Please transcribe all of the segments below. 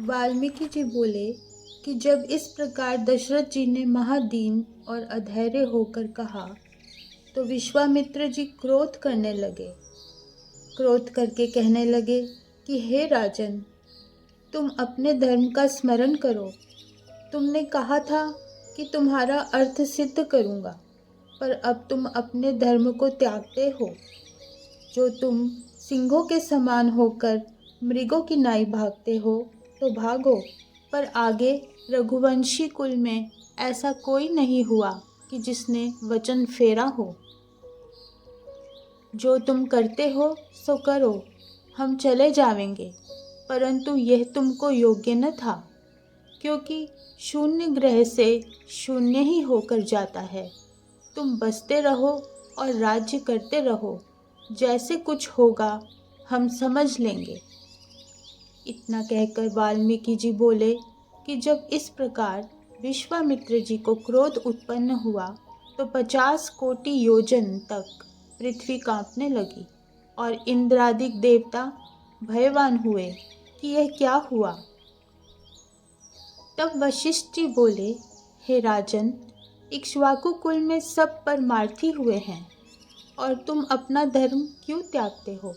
वाल्मीकि जी बोले कि जब इस प्रकार दशरथ जी ने महादीन और अधैर्य होकर कहा तो विश्वामित्र जी क्रोध करने लगे। क्रोध करके कहने लगे कि हे राजन, तुम अपने धर्म का स्मरण करो। तुमने कहा था कि तुम्हारा अर्थ सिद्ध करूंगा, पर अब तुम अपने धर्म को त्यागते हो। जो तुम सिंहों के समान होकर मृगों की नाई भागते हो तो भागो, पर आगे रघुवंशी कुल में ऐसा कोई नहीं हुआ कि जिसने वचन फेरा हो। जो तुम करते हो सो करो, हम चले जावेंगे, परंतु यह तुमको योग्य न था, क्योंकि शून्य ग्रह से शून्य ही होकर जाता है। तुम बसते रहो और राज्य करते रहो, जैसे कुछ होगा हम समझ लेंगे। इतना कहकर वाल्मीकि जी बोले कि जब इस प्रकार विश्वामित्र जी को क्रोध उत्पन्न हुआ तो 50 कोटि योजन तक पृथ्वी कांपने लगी और इंद्रादिक देवता भयवान हुए कि यह क्या हुआ। तब वशिष्ठ जी बोले, हे राजन, इक्ष्वाकु कुल में सब परमार्थी हुए हैं और तुम अपना धर्म क्यों त्यागते हो।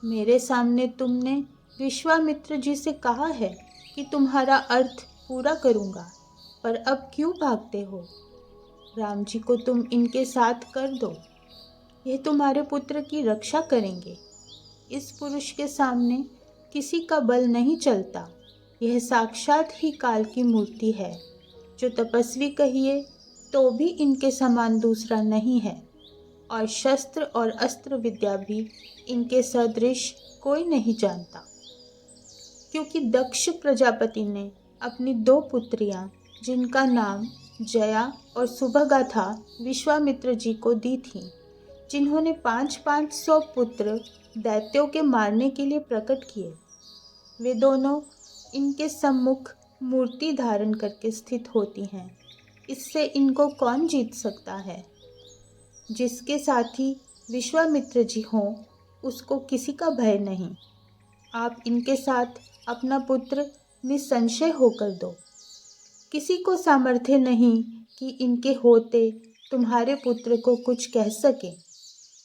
मेरे सामने तुमने विश्वामित्र जी से कहा है कि तुम्हारा अर्थ पूरा करूंगा, पर अब क्यों भागते हो। राम जी को तुम इनके साथ कर दो, यह तुम्हारे पुत्र की रक्षा करेंगे। इस पुरुष के सामने किसी का बल नहीं चलता, यह साक्षात ही काल की मूर्ति है। जो तपस्वी कहिए तो भी इनके समान दूसरा नहीं है, और शस्त्र और अस्त्र विद्या भी इनके सदृश कोई नहीं जानता। क्योंकि दक्ष प्रजापति ने अपनी 2 पुत्रियां, जिनका नाम जया और सुभगा था, विश्वामित्र जी को दी थीं, जिन्होंने 500 पुत्र दैत्यों के मारने के लिए प्रकट किए। वे दोनों इनके सम्मुख मूर्ति धारण करके स्थित होती हैं। इससे इनको कौन जीत सकता है। जिसके साथी विश्वामित्र जी हों, उसको किसी का भय नहीं। आप इनके साथ अपना पुत्र निसंशय होकर दो। किसी को सामर्थ्य नहीं कि इनके होते तुम्हारे पुत्र को कुछ कह सके।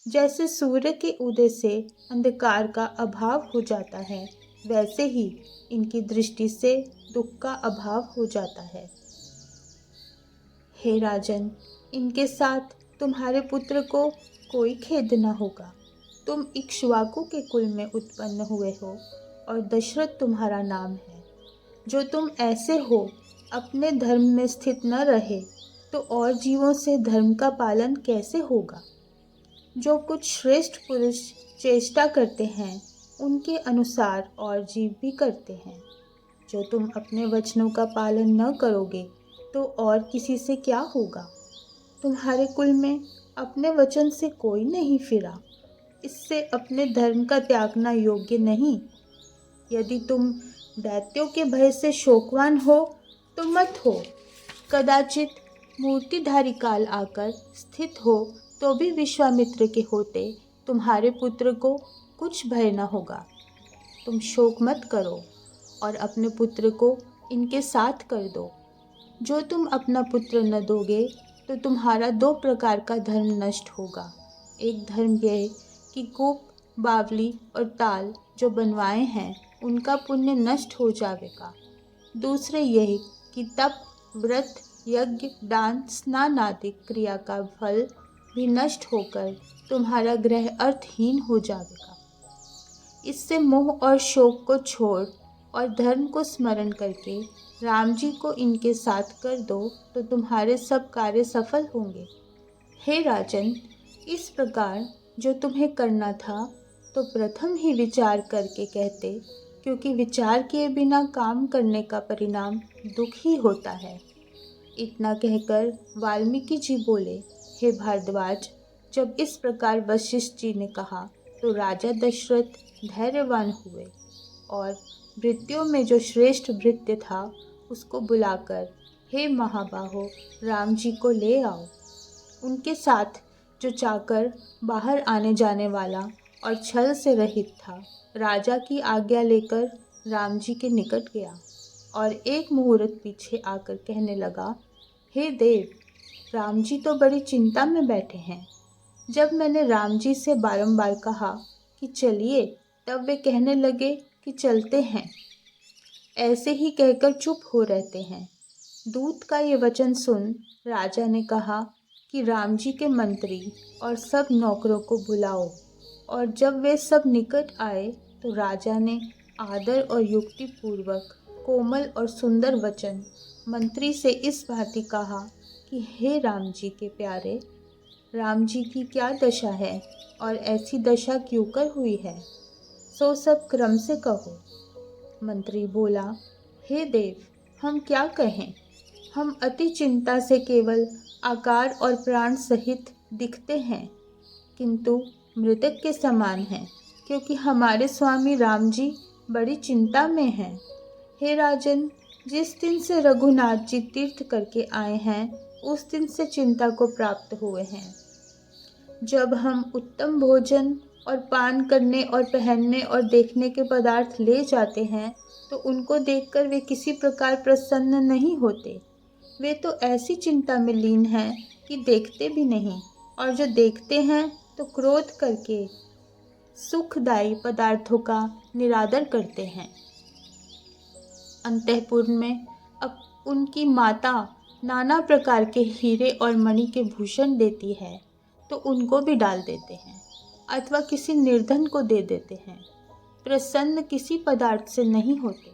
जैसे सूर्य के उदय से अंधकार का अभाव हो जाता है, वैसे ही इनकी दृष्टि से दुख का अभाव हो जाता है। हे राजन, इनके साथ तुम्हारे पुत्र को कोई खेद न होगा। तुम इक्ष्वाकु के कुल में उत्पन्न हुए हो और दशरथ तुम्हारा नाम है। जो तुम ऐसे हो, अपने धर्म में स्थित न रहे तो और जीवों से धर्म का पालन कैसे होगा। जो कुछ श्रेष्ठ पुरुष चेष्टा करते हैं, उनके अनुसार और जीव भी करते हैं। जो तुम अपने वचनों का पालन न करोगे तो और किसी से क्या होगा। तुम्हारे कुल में अपने वचन से कोई नहीं फिरा, इससे अपने धर्म का त्यागना योग्य नहीं। यदि तुम दैत्यों के भय से शोकवान हो तो मत हो। कदाचित मूर्तिधारी काल आकर स्थित हो तो भी विश्वामित्र के होते तुम्हारे पुत्र को कुछ भय न होगा। तुम शोक मत करो और अपने पुत्र को इनके साथ कर दो। जो तुम अपना पुत्र न दोगे तो तुम्हारा 2 प्रकार का धर्म नष्ट होगा। एक धर्म यह कि कूप, बावली और ताल जो बनवाए हैं, उनका पुण्य नष्ट हो जाएगा। दूसरे यह कि तप, व्रत, यज्ञ, दान, स्नान आदि क्रिया का फल भी नष्ट होकर तुम्हारा ग्रह अर्थहीन हो जाएगा। इससे मोह और शोक को छोड़ और धर्म को स्मरण करके राम जी को इनके साथ कर दो तो तुम्हारे सब कार्य सफल होंगे। हे राजन, इस प्रकार जो तुम्हें करना था तो प्रथम ही विचार करके कहते, क्योंकि विचार किए बिना काम करने का परिणाम दुख ही होता है। इतना कहकर वाल्मीकि जी बोले, हे भारद्वाज, जब इस प्रकार वशिष्ठ जी ने कहा तो राजा दशरथ धैर्यवान हुए और भृत्यों में जो श्रेष्ठ भृत्य था उसको बुलाकर, हे महाबाहो, राम जी को ले आओ। उनके साथ जो चाकर बाहर आने जाने वाला और छल से रहित था, राजा की आज्ञा लेकर राम जी के निकट गया और एक मुहूर्त पीछे आकर कहने लगा, हे देव, राम जी तो बड़ी चिंता में बैठे हैं। जब मैंने राम जी से बारंबार कहा कि चलिए, तब वे कहने लगे कि चलते हैं। ऐसे ही कहकर चुप हो रहते हैं। दूत का ये वचन सुन राजा ने कहा कि राम जी के मंत्री और सब नौकरों को बुलाओ। और जब वे सब निकट आए तो राजा ने आदर और युक्ति पूर्वक कोमल और सुंदर वचन मंत्री से इस भांति कहा कि हे राम जी के प्यारे, राम जी की क्या दशा है और ऐसी दशा क्यों कर हुई है, सो सब क्रम से कहो। मंत्री बोला, हे देव, हम क्या कहें। हम अति चिंता से केवल आकार और प्राण सहित दिखते हैं, किंतु मृतक के समान हैं, क्योंकि हमारे स्वामी राम जी बड़ी चिंता में हैं। हे राजन, जिस दिन से रघुनाथ जी तीर्थ करके आए हैं, उस दिन से चिंता को प्राप्त हुए हैं। जब हम उत्तम भोजन और पान करने और पहनने और देखने के पदार्थ ले जाते हैं, तो उनको देखकर वे किसी प्रकार प्रसन्न नहीं होते। वे तो ऐसी चिंता में लीन हैं कि देखते भी नहीं, और जो देखते हैं तो क्रोध करके सुखदायी पदार्थों का निरादर करते हैं। अंतःपुर में अब उनकी माता नाना प्रकार के हीरे और मणि के भूषण देती है, तो उनको भी डाल देते हैं अथवा किसी निर्धन को दे देते हैं। प्रसन्न किसी पदार्थ से नहीं होते।